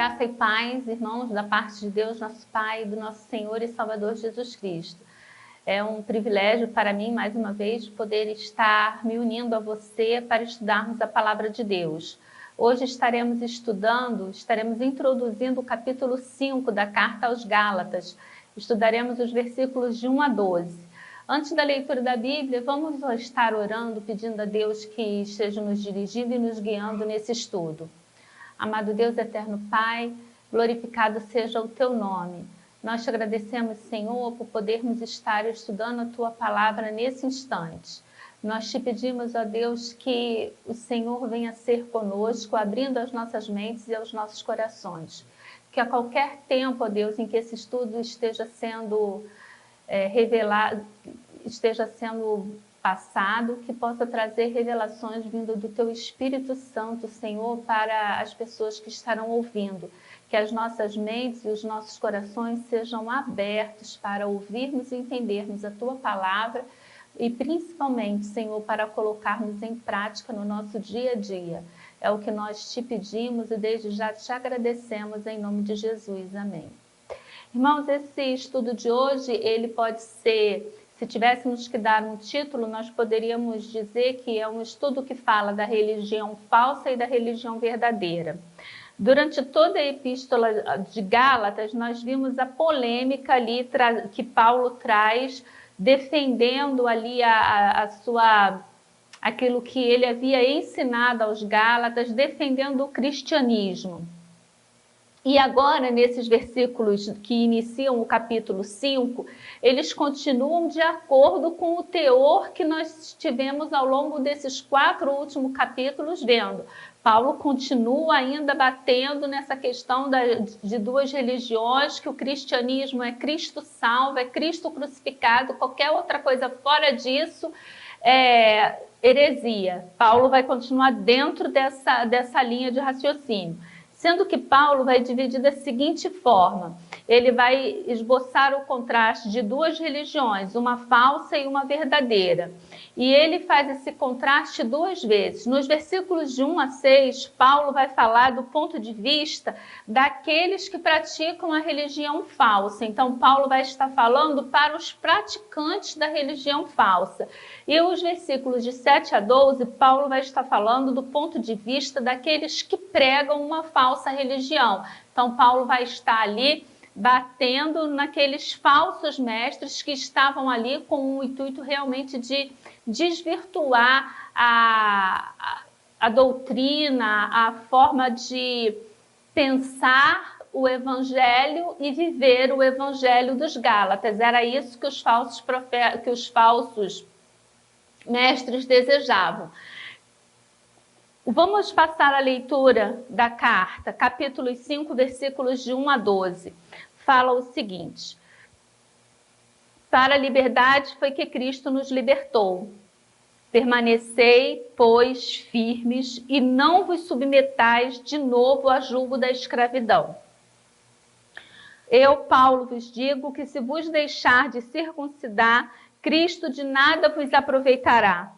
Graça e paz, irmãos, da parte de Deus, nosso Pai, do nosso Senhor e Salvador Jesus Cristo. É um privilégio para mim, mais uma vez, poder estar me unindo a você para estudarmos a Palavra de Deus. Hoje estaremos introduzindo o capítulo 5 da Carta aos Gálatas. Estudaremos os versículos de 1 a 12. Antes da leitura da Bíblia, vamos estar orando, pedindo a Deus que esteja nos dirigindo e nos guiando nesse estudo. Amado Deus, eterno Pai, glorificado seja o Teu nome. Nós te agradecemos, Senhor, por podermos estar estudando a Tua palavra nesse instante. Nós te pedimos, ó Deus, que o Senhor venha ser conosco, abrindo as nossas mentes e os nossos corações. Que a qualquer tempo, ó Deus, em que esse estudo esteja sendo revelado, esteja sendo passado, que possa trazer revelações vindo do Teu Espírito Santo, Senhor, para as pessoas que estarão ouvindo. Que as nossas mentes e os nossos corações sejam abertos para ouvirmos e entendermos a Tua palavra e principalmente, Senhor, para colocarmos em prática no nosso dia a dia. É o que nós te pedimos e desde já te agradecemos em nome de Jesus. Amém. Irmãos, esse estudo de hoje, ele pode ser, se tivéssemos que dar um título, nós poderíamos dizer que é um estudo que fala da religião falsa e da religião verdadeira. Durante toda a epístola de Gálatas, nós vimos a polêmica ali que Paulo traz, defendendo ali aquilo que ele havia ensinado aos Gálatas, defendendo o cristianismo. E agora, nesses versículos que iniciam o capítulo 5, eles continuam de acordo com o teor que nós tivemos ao longo desses 4 últimos capítulos vendo. Paulo continua ainda batendo nessa questão de duas religiões, que o cristianismo é Cristo salvo, é Cristo crucificado, qualquer outra coisa fora disso é heresia. Paulo vai continuar dentro dessa linha de raciocínio. Sendo que Paulo vai dividir da seguinte forma, ele vai esboçar o contraste de duas religiões, uma falsa e uma verdadeira. E ele faz esse contraste 2 vezes. Nos versículos de 1 a 6, Paulo vai falar do ponto de vista daqueles que praticam a religião falsa. Então, Paulo vai estar falando para os praticantes da religião falsa. E os versículos de 7 a 12, Paulo vai estar falando do ponto de vista daqueles que pregam uma falsa religião. Então, Paulo vai estar ali batendo naqueles falsos mestres que estavam ali com o intuito realmente de desvirtuar a doutrina, a forma de pensar o evangelho e viver o evangelho dos Gálatas. Era isso que os falsos mestres desejavam. Vamos passar a leitura da carta, capítulo 5, versículos de 1 a 12. Fala o seguinte: para a liberdade foi que Cristo nos libertou. Permanecei, pois, firmes e não vos submetais de novo a julgo da escravidão. Eu, Paulo, vos digo que se vos deixar de circuncidar, Cristo de nada vos aproveitará.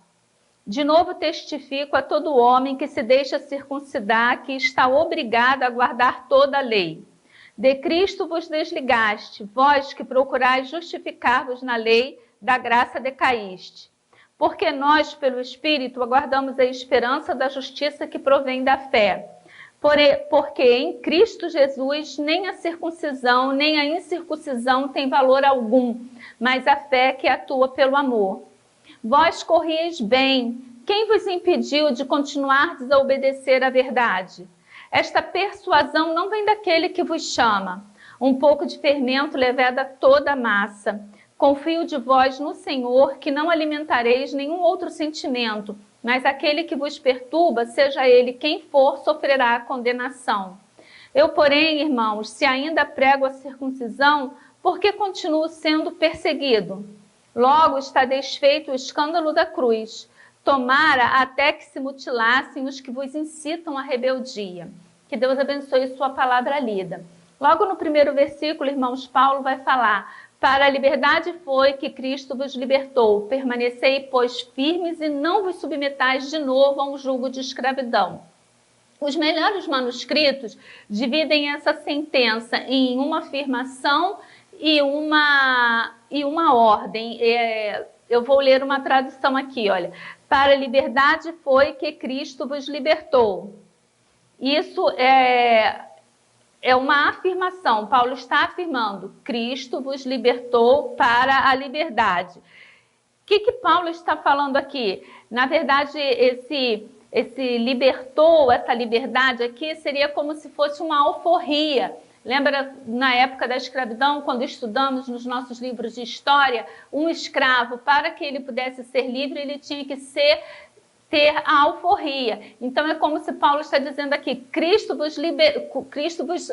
De novo testifico a todo homem que se deixa circuncidar que está obrigado a guardar toda a lei. De Cristo vos desligaste, vós que procurais justificar-vos na lei, da graça decaíste. Porque nós, pelo Espírito, aguardamos a esperança da justiça que provém da fé. Porque em Cristo Jesus nem a circuncisão nem a incircuncisão tem valor algum, mas a fé que atua pelo amor. Vós corrieis bem. Quem vos impediu de continuar a obedecer à verdade? Esta persuasão não vem daquele que vos chama. Um pouco de fermento leveda toda a massa. Confio de vós no Senhor, que não alimentareis nenhum outro sentimento, mas aquele que vos perturba, seja ele quem for, sofrerá a condenação. Eu, porém, irmãos, se ainda prego a circuncisão, por que continuo sendo perseguido? Logo está desfeito o escândalo da cruz. Tomara até que se mutilassem os que vos incitam à rebeldia. Que Deus abençoe sua palavra lida. Logo no primeiro versículo, irmãos, Paulo vai falar: para a liberdade foi que Cristo vos libertou. Permanecei, pois, firmes e não vos submetais de novo a um jugo de escravidão. Os melhores manuscritos dividem essa sentença em uma afirmação e uma ordem. Eu vou ler uma tradução aqui, olha. Para a liberdade foi que Cristo vos libertou. Isso é uma afirmação. Paulo está afirmando: Cristo vos libertou para a liberdade. O que Paulo está falando aqui? Na verdade, esse libertou, essa liberdade aqui, seria como se fosse uma alforria. Lembra, na época da escravidão, quando estudamos nos nossos livros de história, um escravo, para que ele pudesse ser livre, ele tinha que ter a alforria. Então é como se Paulo está dizendo aqui: Cristo vos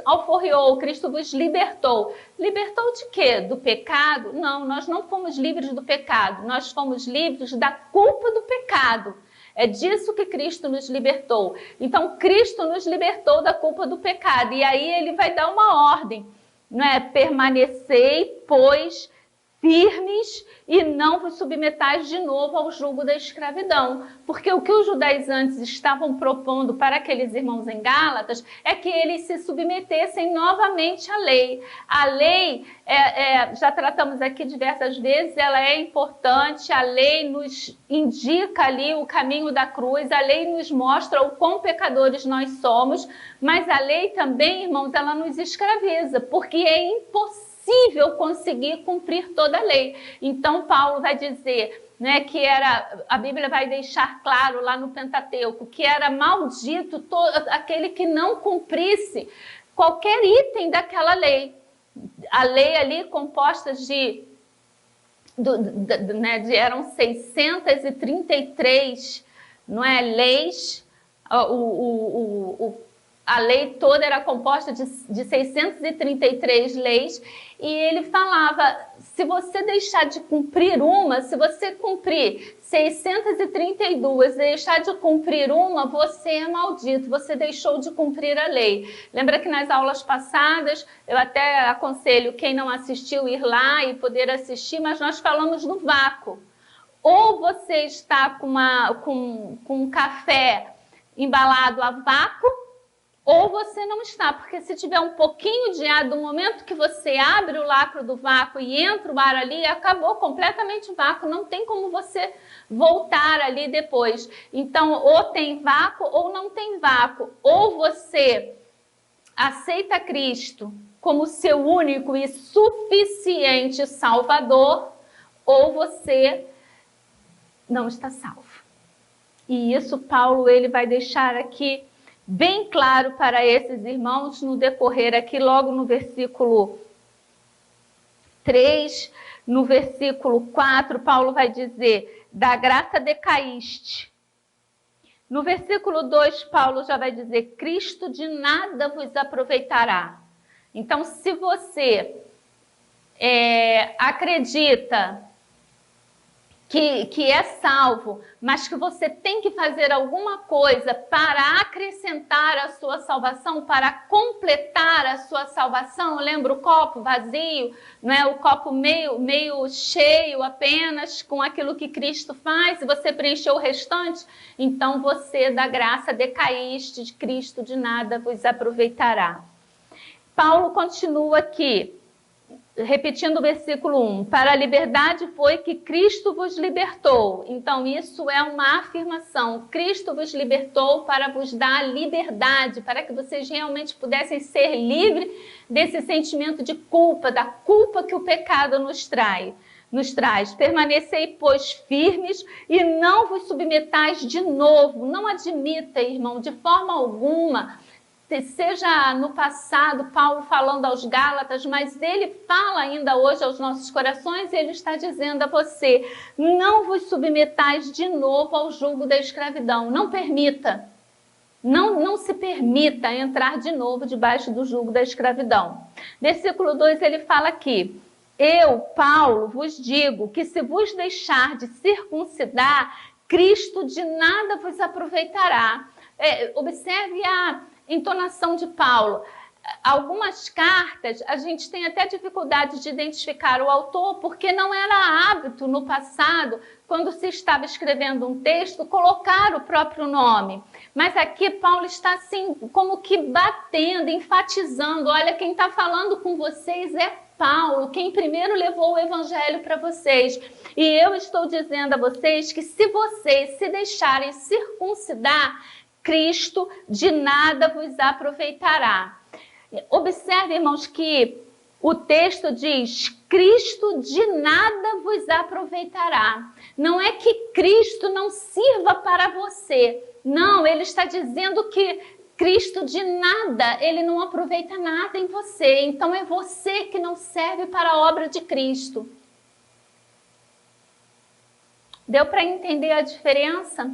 alforriou, Cristo vos libertou. Libertou de quê? Do pecado? Não, nós não fomos livres do pecado, nós fomos livres da culpa do pecado. É disso que Cristo nos libertou. Então, Cristo nos libertou da culpa do pecado. E aí ele vai dar uma ordem, não é? Permanecei, pois, firmes e não vos submetais de novo ao jugo da escravidão. Porque o que os judaizantes estavam propondo para aqueles irmãos em Gálatas é que eles se submetessem novamente à lei. A lei, já tratamos aqui diversas vezes, ela é importante, a lei nos indica ali o caminho da cruz, a lei nos mostra o quão pecadores nós somos, mas a lei também, irmãos, ela nos escraviza, porque é impossível conseguir cumprir toda a lei. Então Paulo vai dizer, né, que a Bíblia vai deixar claro lá no Pentateuco, que era maldito todo aquele que não cumprisse qualquer item daquela lei. A lei ali composta eram 633, não é, leis. A lei toda era composta de 633 leis, e ele falava: se você deixar de cumprir uma, se você cumprir 632 e deixar de cumprir uma, você é maldito, você deixou de cumprir a lei. Lembra que nas aulas passadas, eu até aconselho quem não assistiu ir lá e poder assistir, mas nós falamos do vácuo. Ou você está com um café embalado a vácuo, ou você não está, porque se tiver um pouquinho de ar, do momento que você abre o lacro do vácuo e entra o ar ali, acabou completamente o vácuo, não tem como você voltar ali depois. Então, ou tem vácuo ou não tem vácuo. Ou você aceita Cristo como seu único e suficiente Salvador, ou você não está salvo. E isso Paulo ele vai deixar aqui bem claro para esses irmãos no decorrer aqui, logo no versículo 3, no versículo 4, Paulo vai dizer: da graça decaíste. No versículo 2, Paulo já vai dizer: Cristo de nada vos aproveitará. Então, se você acredita que é salvo, mas que você tem que fazer alguma coisa para acrescentar a sua salvação, para completar a sua salvação. Lembra o copo vazio, não é? O copo meio cheio apenas com aquilo que Cristo faz, e você preencheu o restante, então você da graça decaíste, de Cristo de nada vos aproveitará. Paulo continua aqui, repetindo o versículo 1, para a liberdade foi que Cristo vos libertou. Então isso é uma afirmação, Cristo vos libertou para vos dar liberdade, para que vocês realmente pudessem ser livres desse sentimento de culpa, da culpa que o pecado nos traz. Permanecei, pois, firmes e não vos submetais de novo. Não admita, irmão, de forma alguma, seja no passado, Paulo falando aos Gálatas, mas ele fala ainda hoje aos nossos corações, e ele está dizendo a você: não vos submetais de novo ao jugo da escravidão. Não permita, não se permita entrar de novo debaixo do jugo da escravidão. Versículo 2, ele fala aqui: eu, Paulo, vos digo que se vos deixar de circuncidar, Cristo de nada vos aproveitará. Observe a entonação de Paulo. Algumas cartas, a gente tem até dificuldade de identificar o autor, porque não era hábito no passado, quando se estava escrevendo um texto, colocar o próprio nome. Mas aqui Paulo está assim, como que batendo, enfatizando, olha, quem está falando com vocês é Paulo, quem primeiro levou o evangelho para vocês. E eu estou dizendo a vocês que se vocês se deixarem circuncidar, Cristo de nada vos aproveitará. Observe, irmãos, que o texto diz: Cristo de nada vos aproveitará. Não é que Cristo não sirva para você. Não, ele está dizendo que Cristo de nada, ele não aproveita nada em você. Então é você que não serve para a obra de Cristo. Deu para entender a diferença?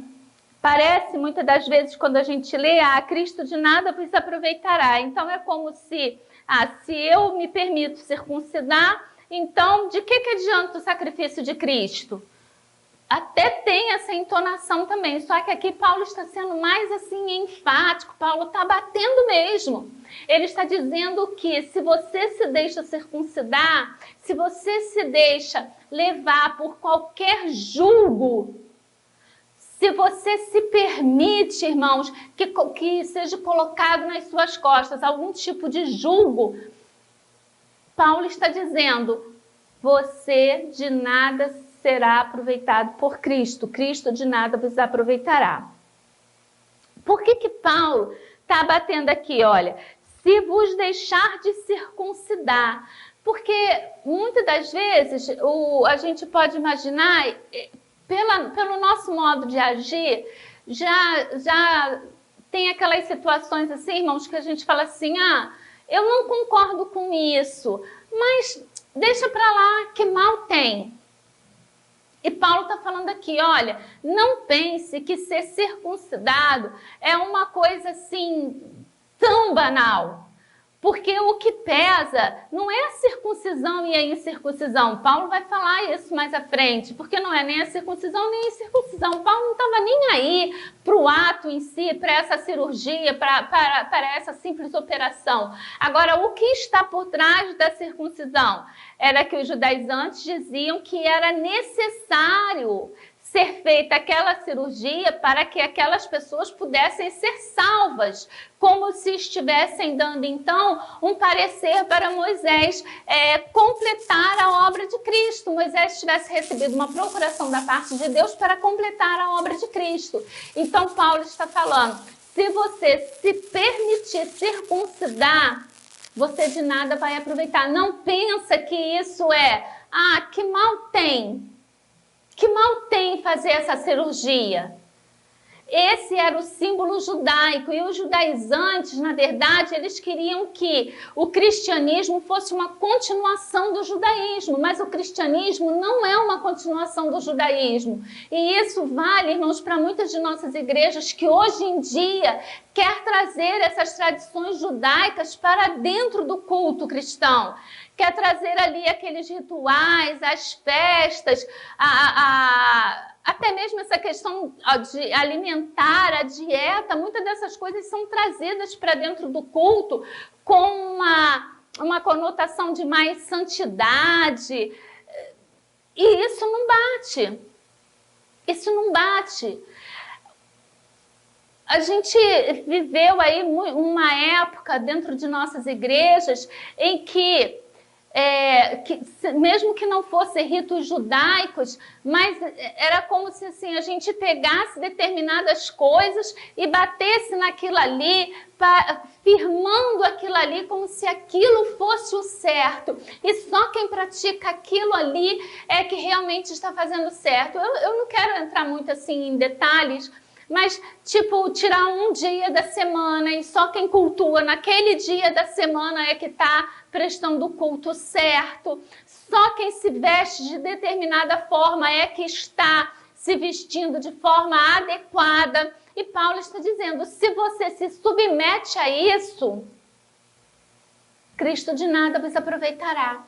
Parece, muitas das vezes, quando a gente lê, Cristo de nada vos aproveitará. Então, é como se, se eu me permito circuncidar, então, de que adianta o sacrifício de Cristo? Até tem essa entonação também, só que aqui Paulo está sendo mais assim enfático, Paulo está batendo mesmo. Ele está dizendo que se você se deixa circuncidar, se você se deixa levar por qualquer julgo, se você se permite, irmãos, que seja colocado nas suas costas algum tipo de julgo, Paulo está dizendo, você de nada será aproveitado por Cristo. Cristo de nada vos aproveitará. Por que Paulo está batendo aqui? Olha, se vos deixar de circuncidar. Porque muitas das vezes a gente pode imaginar... Pelo nosso modo de agir, já tem aquelas situações assim, irmãos, que a gente fala assim, eu não concordo com isso, mas deixa para lá, que mal tem. E Paulo está falando aqui, olha, não pense que ser circuncidado é uma coisa assim, tão banal. Porque o que pesa não é a circuncisão e a incircuncisão. Paulo vai falar isso mais à frente, porque não é nem a circuncisão nem a incircuncisão. Paulo não estava nem aí para o ato em si, para essa cirurgia, para essa simples operação. Agora, o que está por trás da circuncisão? Era que os judaizantes diziam que era necessário ser feita aquela cirurgia para que aquelas pessoas pudessem ser salvas, como se estivessem dando, então, um parecer para Moisés completar a obra de Cristo. Moisés tivesse recebido uma procuração da parte de Deus para completar a obra de Cristo. Então, Paulo está falando, se você se permitir circuncidar, você de nada vai aproveitar. Não pensa que isso que mal tem. Que mal tem fazer essa cirurgia? Esse era o símbolo judaico e os judaizantes, na verdade, eles queriam que o cristianismo fosse uma continuação do judaísmo, mas o cristianismo não é uma continuação do judaísmo. E isso vale, irmãos, para muitas de nossas igrejas que hoje em dia quer trazer essas tradições judaicas para dentro do culto cristão. Quer trazer ali aqueles rituais, as festas, até mesmo essa questão de alimentar, a dieta, muitas dessas coisas são trazidas para dentro do culto com uma conotação de mais santidade. E isso não bate. Isso não bate. A gente viveu aí uma época dentro de nossas igrejas em que mesmo que não fossem ritos judaicos, mas era como se assim, a gente pegasse determinadas coisas e batesse naquilo ali, firmando aquilo ali como se aquilo fosse o certo. E só quem pratica aquilo ali é que realmente está fazendo certo. Eu não quero entrar muito assim em detalhes, mas, tipo, tirar um dia da semana e só quem cultua naquele dia da semana é que está prestando o culto certo. Só quem se veste de determinada forma é que está se vestindo de forma adequada. E Paulo está dizendo, se você se submete a isso, Cristo de nada vos aproveitará.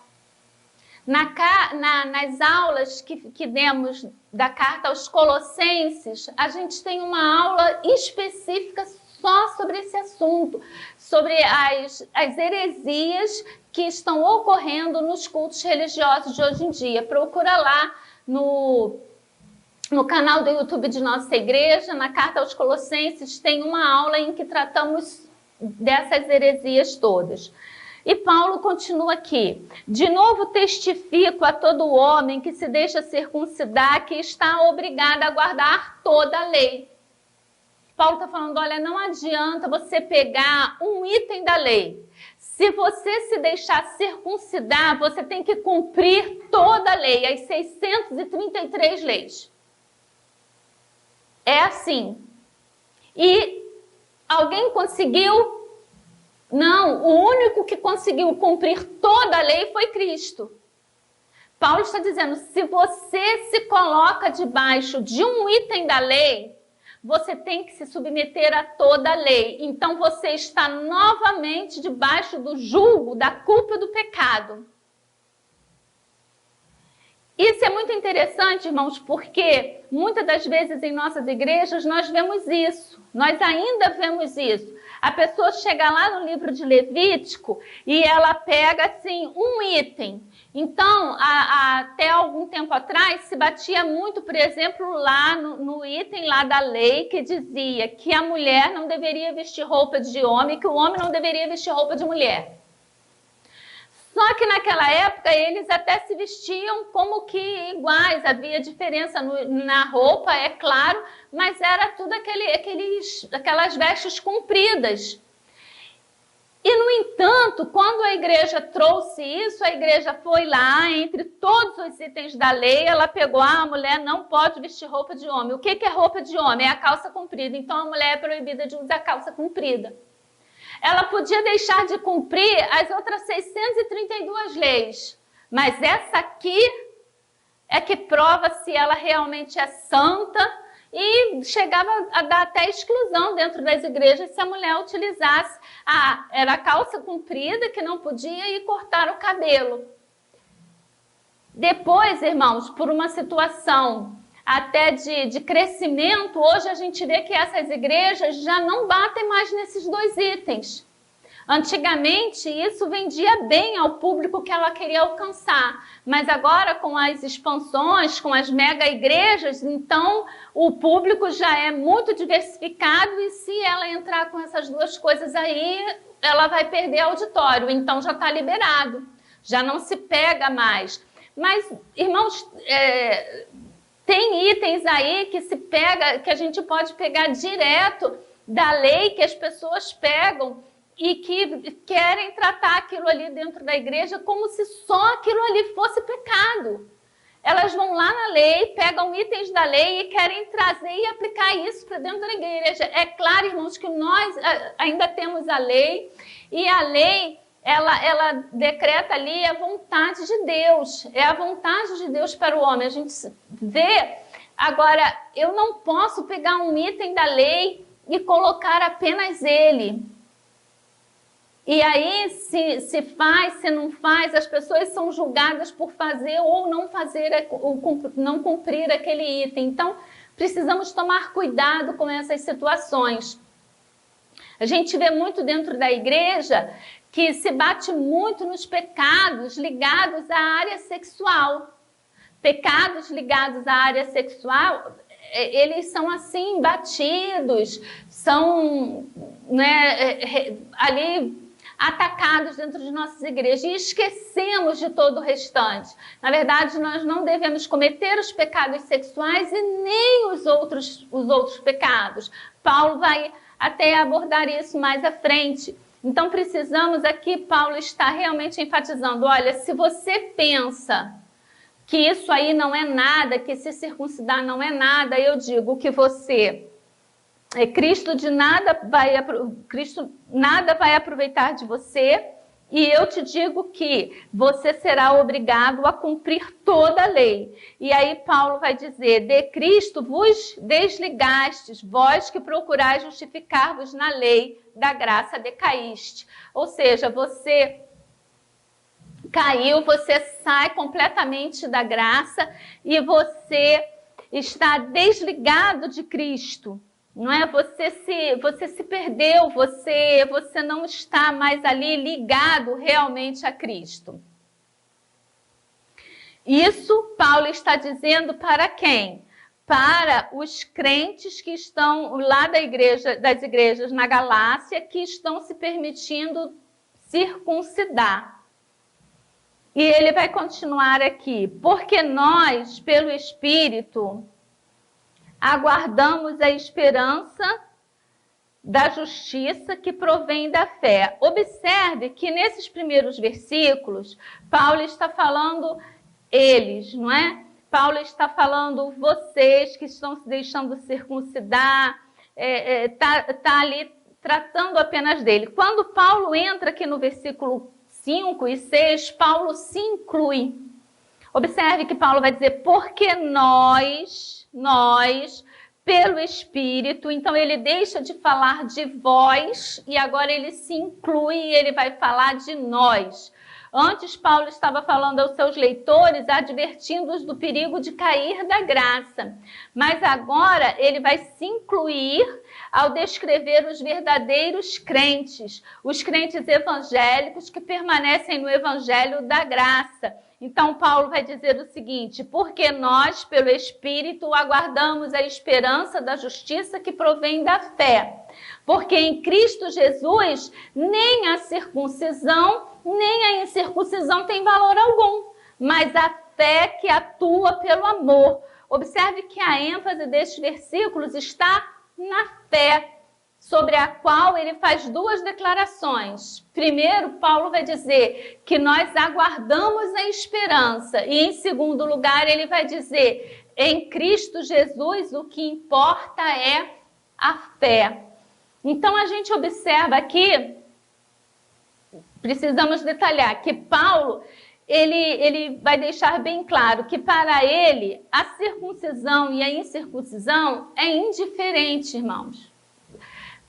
Nas aulas que demos da carta aos Colossenses, a gente tem uma aula específica só sobre esse assunto, sobre as heresias que estão ocorrendo nos cultos religiosos de hoje em dia. Procura lá no canal do YouTube de nossa igreja, na carta aos Colossenses, tem uma aula em que tratamos dessas heresias todas. E Paulo continua aqui: de novo testifico a todo homem que se deixa circuncidar que está obrigado a guardar toda a lei. Paulo está falando, olha, não adianta você pegar um item da lei. Se você se deixar circuncidar, você tem que cumprir toda a lei, as 633 leis. É assim. E alguém conseguiu? Não, o único que conseguiu cumprir toda a lei foi Cristo. Paulo está dizendo, se você se coloca debaixo de um item da lei, você tem que se submeter a toda a lei. Então você está novamente debaixo do jugo, da culpa do pecado. Isso é muito interessante, irmãos, porque muitas das vezes em nossas igrejas nós vemos isso. Nós ainda vemos isso. A pessoa chega lá no livro de Levítico e ela pega assim um item. Então, até algum tempo atrás, se batia muito, por exemplo, lá no item lá da lei que dizia que a mulher não deveria vestir roupa de homem, que o homem não deveria vestir roupa de mulher. Só que naquela época eles até se vestiam como que iguais, havia diferença na roupa, é claro, mas era tudo aquelas vestes compridas. E, no entanto, quando a igreja trouxe isso, a igreja foi lá, entre todos os itens da lei, ela pegou, a mulher não pode vestir roupa de homem. O que é roupa de homem? É a calça comprida. Então, a mulher é proibida de usar calça comprida. Ela podia deixar de cumprir as outras 632 leis, mas essa aqui é que prova se ela realmente é santa, e chegava a dar até exclusão dentro das igrejas se a mulher utilizasse. Era a calça comprida que não podia e cortar o cabelo. Depois, irmãos, por uma situação até de crescimento, hoje a gente vê que essas igrejas já não batem mais nesses dois itens. Antigamente, isso vendia bem ao público que ela queria alcançar, mas agora com as expansões, com as mega igrejas, então o público já é muito diversificado e se ela entrar com essas duas coisas aí, ela vai perder auditório, então já está liberado, já não se pega mais. Mas, irmãos, tem itens aí que se pega, que a gente pode pegar direto da lei que as pessoas pegam e que querem tratar aquilo ali dentro da igreja como se só aquilo ali fosse pecado. Elas vão lá na lei, pegam itens da lei e querem trazer e aplicar isso para dentro da igreja. É claro, irmãos, que nós ainda temos a lei, e a lei, ela decreta ali a vontade de Deus. É a vontade de Deus para o homem. A gente vê. Agora, eu não posso pegar um item da lei e colocar apenas ele. E aí, se faz, se não faz, as pessoas são julgadas por fazer ou não fazer, ou não cumprir aquele item. Então, precisamos tomar cuidado com essas situações. A gente vê muito dentro da igreja que se bate muito nos pecados ligados à área sexual. Pecados ligados à área sexual, eles são assim, batidos, são, né, ali atacados dentro de nossas igrejas e esquecemos de todo o restante. Na verdade, nós não devemos cometer os pecados sexuais e nem os outros pecados. Paulo vai até abordar isso mais à frente. Então, precisamos aqui, Paulo está realmente enfatizando, olha, se você pensa que isso aí não é nada, que se circuncidar não é nada, eu digo que você... Cristo nada vai aproveitar de você, e eu te digo que você será obrigado a cumprir toda a lei. E aí Paulo vai dizer, de Cristo vos desligastes, vós que procurais justificar-vos na lei, da graça decaíste. Ou seja, você caiu, você sai completamente da graça e você está desligado de Cristo, não é? Você se perdeu, você não está mais ali ligado realmente a Cristo. Isso Paulo está dizendo para quem? Para os crentes que estão lá das igrejas na Galácia, que estão se permitindo circuncidar. E ele vai continuar aqui, porque nós, pelo Espírito, aguardamos a esperança da justiça que provém da fé. Observe que nesses primeiros versículos, Paulo está falando eles, não é? Paulo está falando vocês que estão se deixando circuncidar, tá ali tratando apenas dele. Quando Paulo entra aqui no versículo 5 e 6, Paulo se inclui. Observe que Paulo vai dizer, porque nós, pelo Espírito, então ele deixa de falar de vós e agora ele se inclui e ele vai falar de nós. Antes, Paulo estava falando aos seus leitores, advertindo-os do perigo de cair da graça. Mas agora ele vai se incluir ao descrever os verdadeiros crentes, os crentes evangélicos que permanecem no evangelho da graça. Então, Paulo vai dizer o seguinte, porque nós, pelo Espírito, aguardamos a esperança da justiça que provém da fé. Porque em Cristo Jesus, nem a circuncisão, nem a incircuncisão tem valor algum, mas a fé que atua pelo amor. Observe que a ênfase destes versículos está na fé, sobre a qual ele faz duas declarações. Primeiro, Paulo vai dizer que nós aguardamos a esperança, e em segundo lugar, ele vai dizer, em Cristo Jesus, o que importa é a fé. Então, a gente observa aqui, precisamos detalhar, que Paulo, ele vai deixar bem claro que para ele, a circuncisão e a incircuncisão é indiferente, irmãos.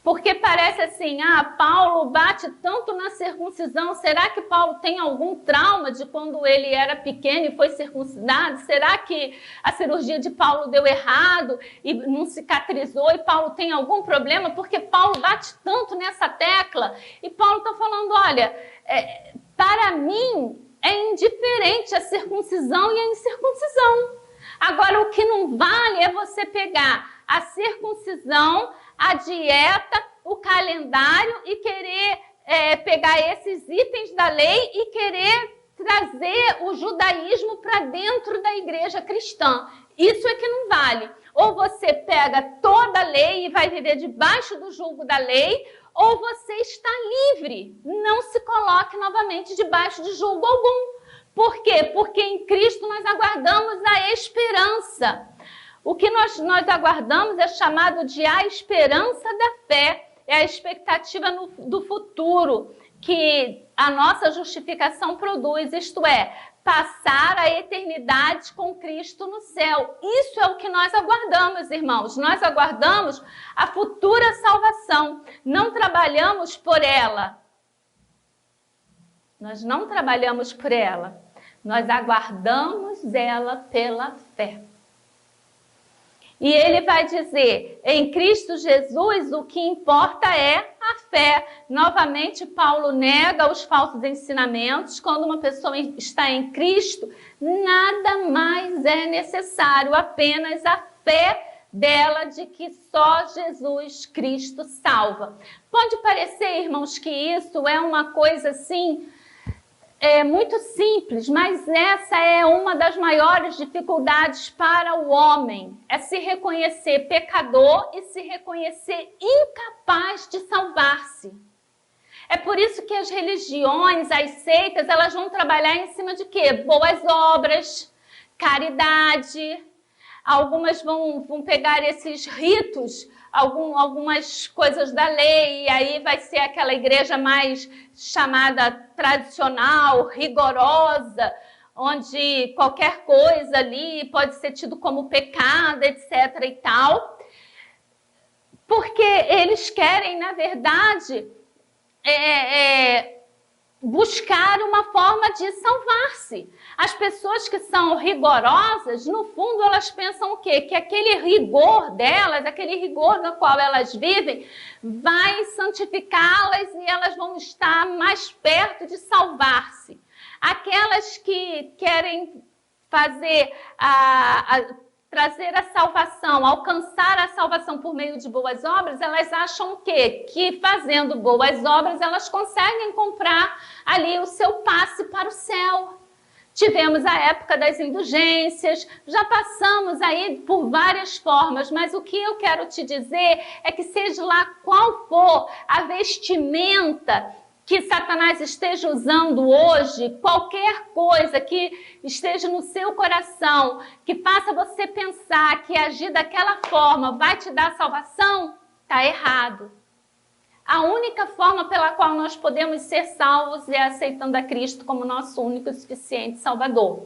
Porque parece assim, Paulo bate tanto na circuncisão, será que Paulo tem algum trauma de quando ele era pequeno e foi circuncidado? Será que a cirurgia de Paulo deu errado e não cicatrizou e Paulo tem algum problema? Porque Paulo bate tanto nessa tecla e Paulo está falando, olha, para mim é indiferente a circuncisão e a incircuncisão. Agora, o que não vale é você pegar a circuncisão, a dieta, o calendário e querer pegar esses itens da lei e querer trazer o judaísmo para dentro da igreja cristã. Isso é que não vale. Ou você pega toda a lei e vai viver debaixo do jugo da lei, ou você está livre. Não se coloque novamente debaixo de julgo algum. Por quê? Porque em Cristo nós aguardamos a esperança. O que nós aguardamos é chamado de a esperança da fé, é a expectativa do futuro que a nossa justificação produz, isto é, passar a eternidade com Cristo no céu. Isso é o que nós aguardamos, irmãos. Nós aguardamos a futura salvação, não trabalhamos por ela. Nós não trabalhamos por ela, nós aguardamos ela pela fé. E ele vai dizer, em Cristo Jesus, o que importa é a fé. Novamente, Paulo nega os falsos ensinamentos. Quando uma pessoa está em Cristo, nada mais é necessário, apenas a fé dela de que só Jesus Cristo salva. Pode parecer, irmãos, que isso é uma coisa assim, muito simples, mas essa é uma das maiores dificuldades para o homem, é se reconhecer pecador e se reconhecer incapaz de salvar-se. É por isso que as religiões, as seitas, elas vão trabalhar em cima de quê? Boas obras, caridade. Algumas vão pegar esses ritos, algumas coisas da lei, e aí vai ser aquela igreja mais chamada tradicional, rigorosa, onde qualquer coisa ali pode ser tido como pecado, etc. e tal. Porque eles querem, na verdade, buscar uma forma de salvar-se. As pessoas que são rigorosas, no fundo, elas pensam o quê? Que aquele rigor delas, aquele rigor no qual elas vivem, vai santificá-las e elas vão estar mais perto de salvar-se. Aquelas que querem fazer trazer a salvação, alcançar a salvação por meio de boas obras, elas acham o quê? Que fazendo boas obras elas conseguem comprar ali o seu passe para o céu. Tivemos a época das indulgências, já passamos aí por várias formas, mas o que eu quero te dizer é que seja lá qual for a vestimenta que Satanás esteja usando hoje, qualquer coisa que esteja no seu coração, que faça você pensar que agir daquela forma vai te dar salvação, está errado. A única forma pela qual nós podemos ser salvos é aceitando a Cristo como nosso único e suficiente Salvador.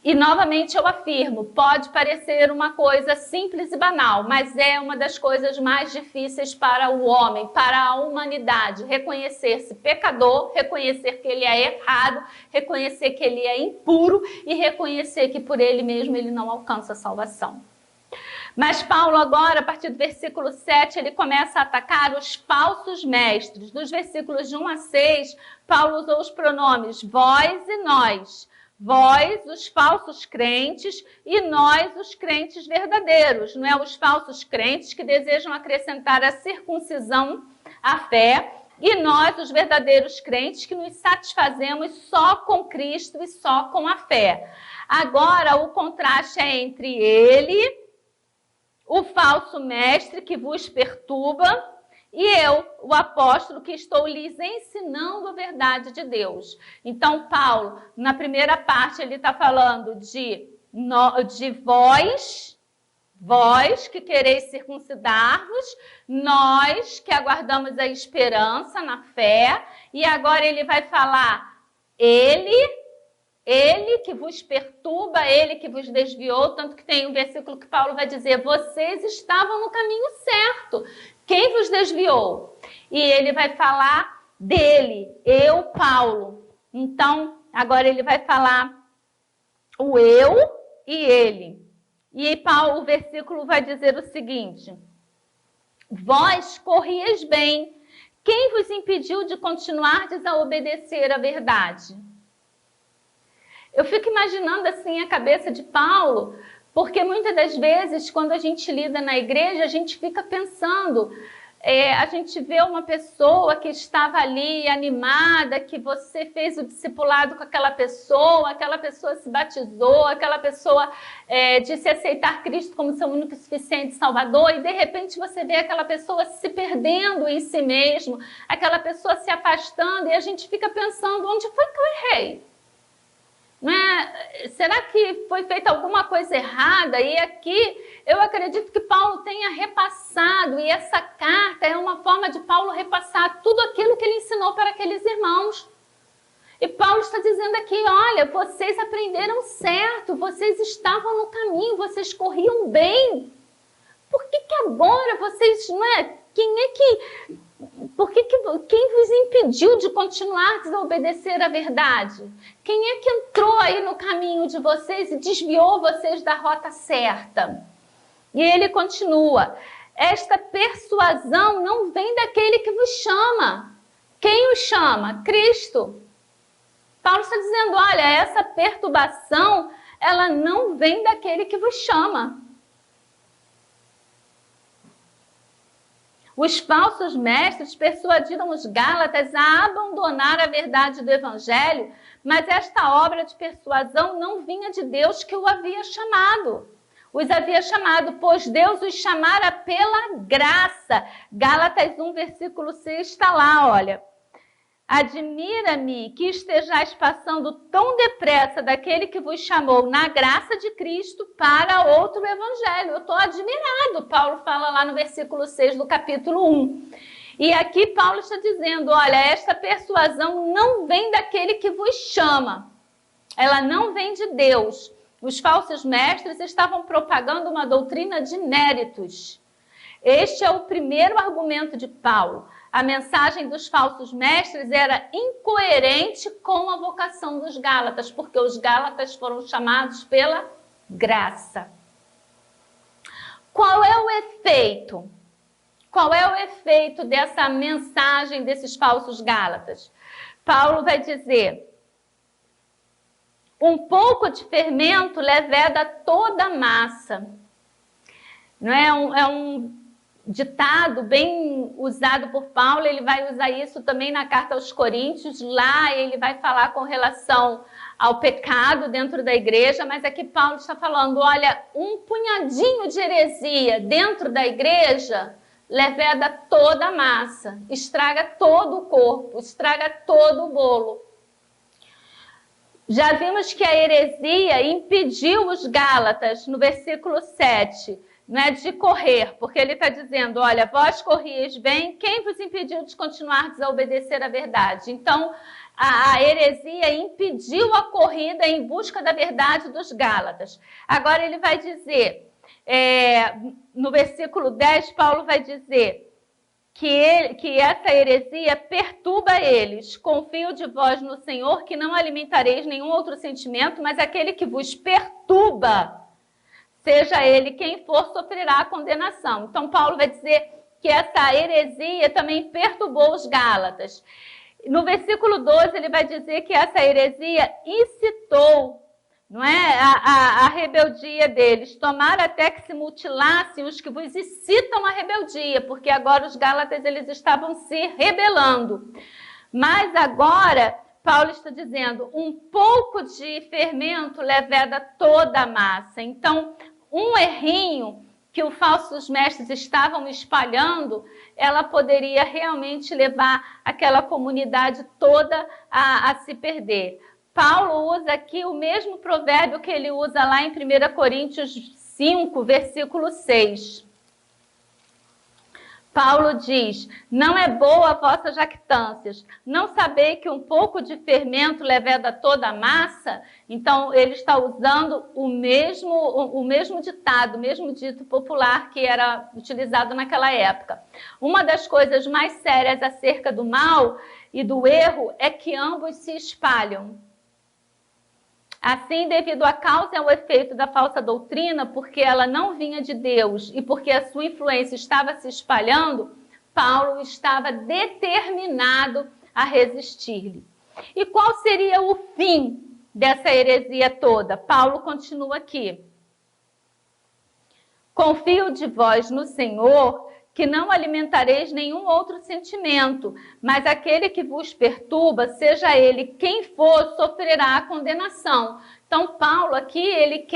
E novamente eu afirmo, pode parecer uma coisa simples e banal, mas é uma das coisas mais difíceis para o homem, para a humanidade. Reconhecer-se pecador, reconhecer que ele é errado, reconhecer que ele é impuro e reconhecer que por ele mesmo ele não alcança a salvação. Mas Paulo agora, a partir do versículo 7, ele começa a atacar os falsos mestres. Dos versículos de 1 a 6, Paulo usou os pronomes vós e nós. Vós, os falsos crentes, e nós, os crentes verdadeiros. Não é? Os falsos crentes que desejam acrescentar a circuncisão à fé, e nós, os verdadeiros crentes, que nos satisfazemos só com Cristo e só com a fé. Agora, o contraste é entre ele, o falso mestre que vos perturba, e eu, o apóstolo, que estou lhes ensinando a verdade de Deus. Então, Paulo, na primeira parte, ele está falando de vós que quereis circuncidar-vos, nós que aguardamos a esperança na fé, e agora ele vai falar ele que vos perturba, ele que vos desviou, tanto que tem um versículo que Paulo vai dizer, vocês estavam no caminho certo. Quem vos desviou? E ele vai falar dele, eu, Paulo. Então, agora ele vai falar o eu e ele. E Paulo, o versículo vai dizer o seguinte, vós corrieis bem, quem vos impediu de continuardes a obedecer à verdade? Eu fico imaginando assim a cabeça de Paulo, porque muitas das vezes, quando a gente lida na igreja, a gente fica pensando, a gente vê uma pessoa que estava ali animada, que você fez o discipulado com aquela pessoa se batizou, aquela pessoa disse aceitar Cristo como seu único e suficiente Salvador, e de repente você vê aquela pessoa se perdendo em si mesmo, aquela pessoa se afastando, e a gente fica pensando, onde foi que eu errei? Não é? Será que foi feita alguma coisa errada? E aqui eu acredito que Paulo tenha repassado, e essa carta é uma forma de Paulo repassar tudo aquilo que ele ensinou para aqueles irmãos. E Paulo está dizendo aqui, olha, vocês aprenderam certo, vocês estavam no caminho, vocês corriam bem. Por que agora vocês, não é? Quem vos impediu de continuar a obedecer à verdade? Quem é que entrou aí no caminho de vocês e desviou vocês da rota certa? E ele continua, esta persuasão não vem daquele que vos chama. Quem o chama? Cristo. Paulo está dizendo, olha, essa perturbação, ela não vem daquele que vos chama. Os falsos mestres persuadiram os Gálatas a abandonar a verdade do Evangelho, mas esta obra de persuasão não vinha de Deus que o havia chamado. Os havia chamado, pois Deus os chamara pela graça. Gálatas 1, versículo 6 está lá, olha. Admira-me que estejais passando tão depressa daquele que vos chamou na graça de Cristo para outro evangelho. Eu estou admirado, Paulo fala lá no versículo 6 do capítulo 1. E aqui Paulo está dizendo, olha, esta persuasão não vem daquele que vos chama. Ela não vem de Deus. Os falsos mestres estavam propagando uma doutrina de méritos. Este é o primeiro argumento de Paulo. a mensagem dos falsos mestres era incoerente com a vocação dos Gálatas, porque os Gálatas foram chamados pela graça. Qual é o efeito? Qual é o efeito dessa mensagem desses falsos Gálatas? Paulo vai dizer: um pouco de fermento leveda toda a massa. Não é um ditado bem usado por Paulo, ele vai usar isso também na carta aos Coríntios. Lá ele vai falar com relação ao pecado dentro da igreja, mas aqui Paulo está falando, olha, um punhadinho de heresia dentro da igreja leveda toda a massa, estraga todo o corpo, estraga todo o bolo. Já vimos que a heresia impediu os Gálatas, no versículo 7, né, de correr, porque ele está dizendo, olha, vós corrieis bem, quem vos impediu de continuar a obedecer à verdade? Então, a heresia impediu a corrida em busca da verdade dos Gálatas. Agora ele vai dizer, no versículo 10, Paulo vai dizer que essa heresia perturba eles. Confio de vós no Senhor, que não alimentareis nenhum outro sentimento, mas aquele que vos perturba, seja ele quem for, sofrerá a condenação. Então Paulo vai dizer que essa heresia também perturbou os Gálatas. No versículo 12 ele vai dizer que essa heresia incitou, não é, a rebeldia deles. Tomara até que se mutilassem os que vos incitam à rebeldia, porque agora os Gálatas eles estavam se rebelando. Mas agora Paulo está dizendo, um pouco de fermento leveda toda a massa. Então, um errinho que os falsos mestres estavam espalhando, ela poderia realmente levar aquela comunidade toda a se perder. Paulo usa aqui o mesmo provérbio que ele usa lá em 1 Coríntios 5, versículo 6. Paulo diz, não é boa a vossa jactância, não sabei que um pouco de fermento leveda toda a massa? Então, ele está usando o mesmo ditado, o mesmo dito popular que era utilizado naquela época. Uma das coisas mais sérias acerca do mal e do erro é que ambos se espalham. Assim, devido à causa e ao efeito da falsa doutrina, porque ela não vinha de Deus e porque a sua influência estava se espalhando, Paulo estava determinado a resistir-lhe. E qual seria o fim dessa heresia toda? Paulo continua aqui. Confio de vós no Senhor, que não alimentareis nenhum outro sentimento, mas aquele que vos perturba, seja ele quem for, sofrerá a condenação. Então, Paulo aqui, ele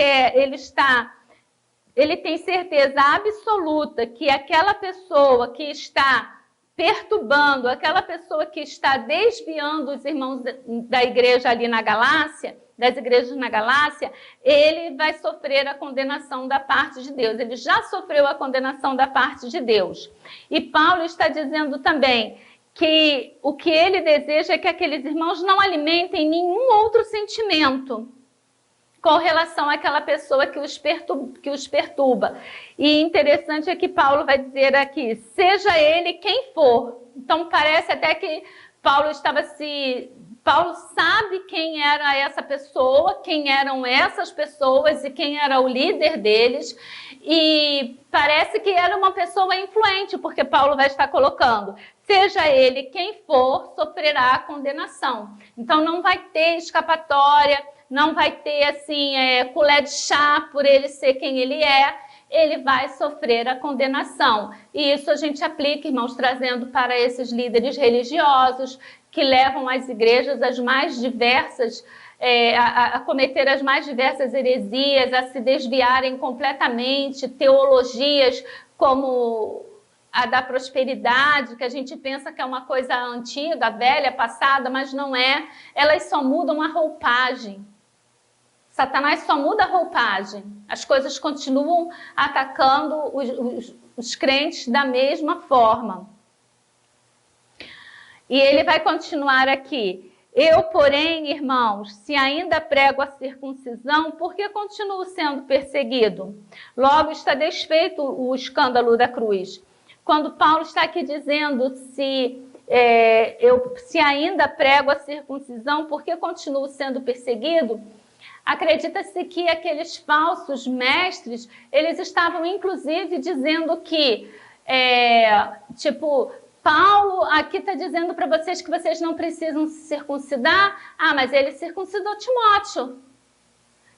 tem certeza absoluta que aquela pessoa que está perturbando, aquela pessoa que está desviando os irmãos da igreja ali na Galácia, das igrejas na Galácia, ele vai sofrer a condenação da parte de Deus. Ele já sofreu a condenação da parte de Deus. E Paulo está dizendo também que o que ele deseja é que aqueles irmãos não alimentem nenhum outro sentimento com relação àquela pessoa que os perturba. E interessante é que Paulo vai dizer aqui, seja ele quem for. Então parece até que Paulo sabe quem era essa pessoa, quem eram essas pessoas e quem era o líder deles. E parece que era uma pessoa influente, porque Paulo vai estar colocando, seja ele quem for, sofrerá a condenação. Então não vai ter escapatória, não vai ter assim, colher de chá por ele ser quem ele é, ele vai sofrer a condenação. E isso a gente aplica, irmãos, trazendo para esses líderes religiosos que levam as igrejas as mais diversas, a cometer as mais diversas heresias, a se desviarem completamente, teologias como a da prosperidade, que a gente pensa que é uma coisa antiga, velha, passada, mas não é. Elas só mudam a roupagem. Satanás só muda a roupagem. As coisas continuam atacando os crentes da mesma forma. E ele vai continuar aqui. Eu, porém, irmãos, se ainda prego a circuncisão, por que continuo sendo perseguido? Logo está desfeito o escândalo da cruz. Quando Paulo está aqui dizendo se ainda prego a circuncisão, porque continuo sendo perseguido, acredita-se que aqueles falsos mestres, eles estavam inclusive dizendo que, Paulo aqui está dizendo para vocês que vocês não precisam se circuncidar, mas ele circuncidou Timóteo.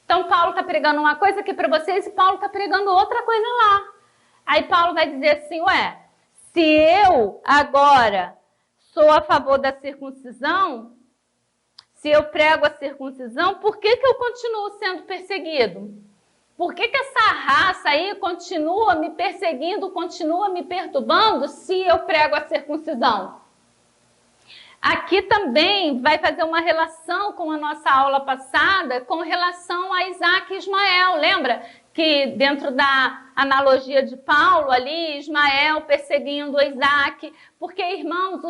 Então Paulo está pregando uma coisa aqui para vocês e Paulo está pregando outra coisa lá. Aí Paulo vai dizer assim, se eu agora sou a favor da circuncisão, se eu prego a circuncisão, por que eu continuo sendo perseguido? Por que essa raça aí continua me perseguindo, continua me perturbando se eu prego a circuncisão? Aqui também vai fazer uma relação com a nossa aula passada, com relação a Isaac e Ismael. Lembra que dentro da analogia de Paulo ali, Ismael perseguindo Isaac, porque, irmãos,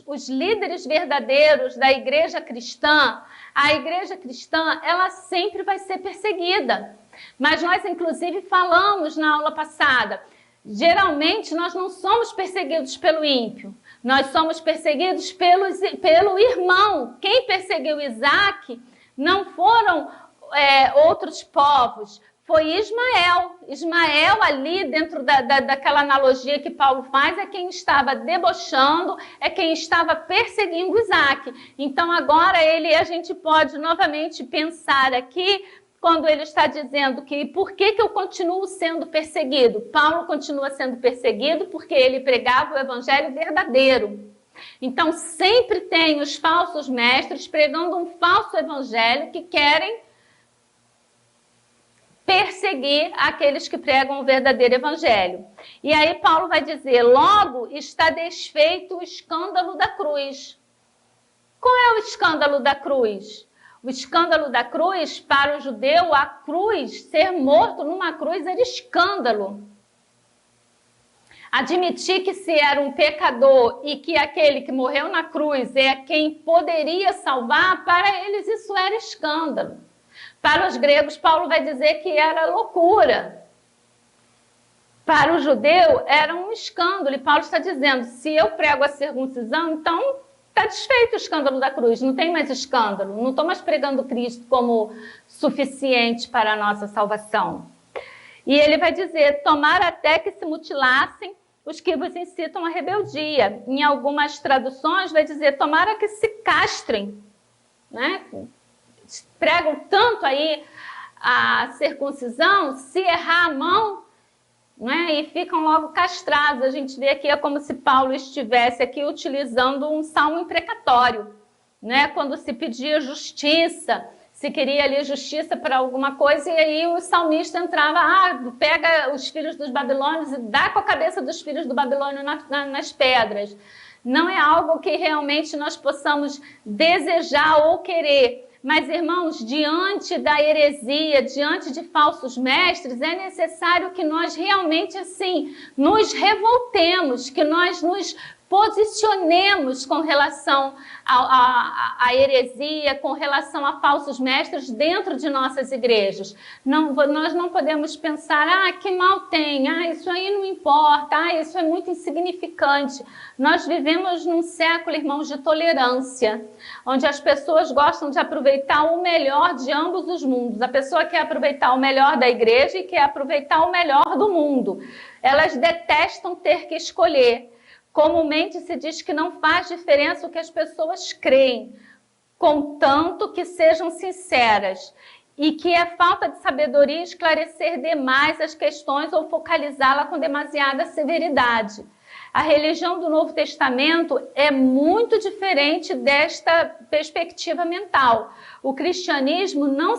os líderes verdadeiros da igreja cristã, a igreja cristã, ela sempre vai ser perseguida. Mas nós, inclusive, falamos na aula passada, geralmente nós não somos perseguidos pelo ímpio, nós somos perseguidos pelo irmão. Quem perseguiu Isaac não foram outros povos, foi Ismael. Ismael ali dentro daquela analogia que Paulo faz é quem estava debochando, é quem estava perseguindo Isaac. Então agora a gente pode novamente pensar aqui, quando ele está dizendo que por que eu continuo sendo perseguido? Paulo continua sendo perseguido porque ele pregava o evangelho verdadeiro. Então sempre tem os falsos mestres pregando um falso evangelho que querem perseguir aqueles que pregam o verdadeiro evangelho. E aí Paulo vai dizer, logo está desfeito o escândalo da cruz. Qual é o escândalo da cruz? O escândalo da cruz, para o judeu, a cruz, ser morto numa cruz era escândalo. Admitir que se era um pecador e que aquele que morreu na cruz é quem poderia salvar, para eles isso era escândalo. Para os gregos, Paulo vai dizer que era loucura. Para o judeu, era um escândalo. E Paulo está dizendo, se eu prego a circuncisão, então está desfeito o escândalo da cruz, não tem mais escândalo. Não estou mais pregando Cristo como suficiente para a nossa salvação. E ele vai dizer, tomara até que se mutilassem os que vos incitam à rebeldia. Em algumas traduções vai dizer, tomara que se castrem, né? Pregam tanto aí a circuncisão, se errar a mão, né, e ficam logo castrados. A gente vê aqui, é como se Paulo estivesse aqui utilizando um salmo imprecatório, né, quando se pedia justiça, se queria ali justiça para alguma coisa, e aí o salmista entrava, pega os filhos dos babilônios e dá com a cabeça dos filhos do Babilônio nas pedras. Não é algo que realmente nós possamos desejar ou querer. Mas, irmãos, diante da heresia, diante de falsos mestres, é necessário que nós realmente, assim, nos revoltemos, que nós nos posicionemos com relação à heresia, com relação a falsos mestres dentro de nossas igrejas. Nós não podemos pensar, que mal tem, isso aí não importa, isso é muito insignificante. Nós vivemos num século, irmãos, de tolerância, onde as pessoas gostam de aproveitar o melhor de ambos os mundos. A pessoa quer aproveitar o melhor da igreja e quer aproveitar o melhor do mundo. Elas detestam ter que escolher. Comumente se diz que não faz diferença o que as pessoas creem, contanto que sejam sinceras, e que é falta de sabedoria esclarecer demais as questões ou focalizá-la com demasiada severidade. A religião do Novo Testamento é muito diferente desta perspectiva mental. O cristianismo não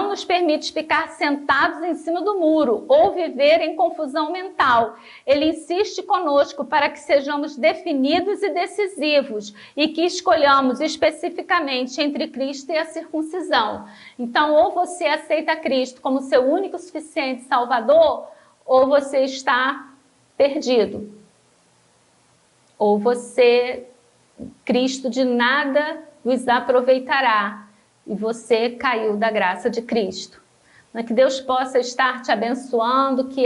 nos permite ficar sentados em cima do muro ou viver em confusão mental. Ele insiste conosco para que sejamos definidos e decisivos e que escolhamos especificamente entre Cristo e a circuncisão. Então, ou você aceita Cristo como seu único, suficiente Salvador, ou você está perdido. Ou Cristo de nada vos aproveitará e você caiu da graça de Cristo. Que Deus possa estar te abençoando, que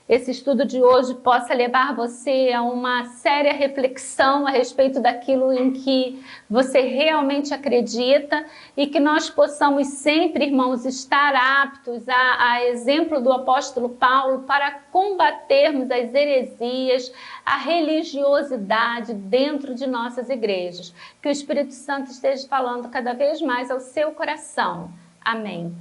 esse estudo de hoje possa levar você a uma séria reflexão a respeito daquilo em que você realmente acredita e que nós possamos sempre, irmãos, estar aptos, a exemplo do apóstolo Paulo, para combatermos as heresias, a religiosidade dentro de nossas igrejas. Que o Espírito Santo esteja falando cada vez mais ao seu coração. Amém.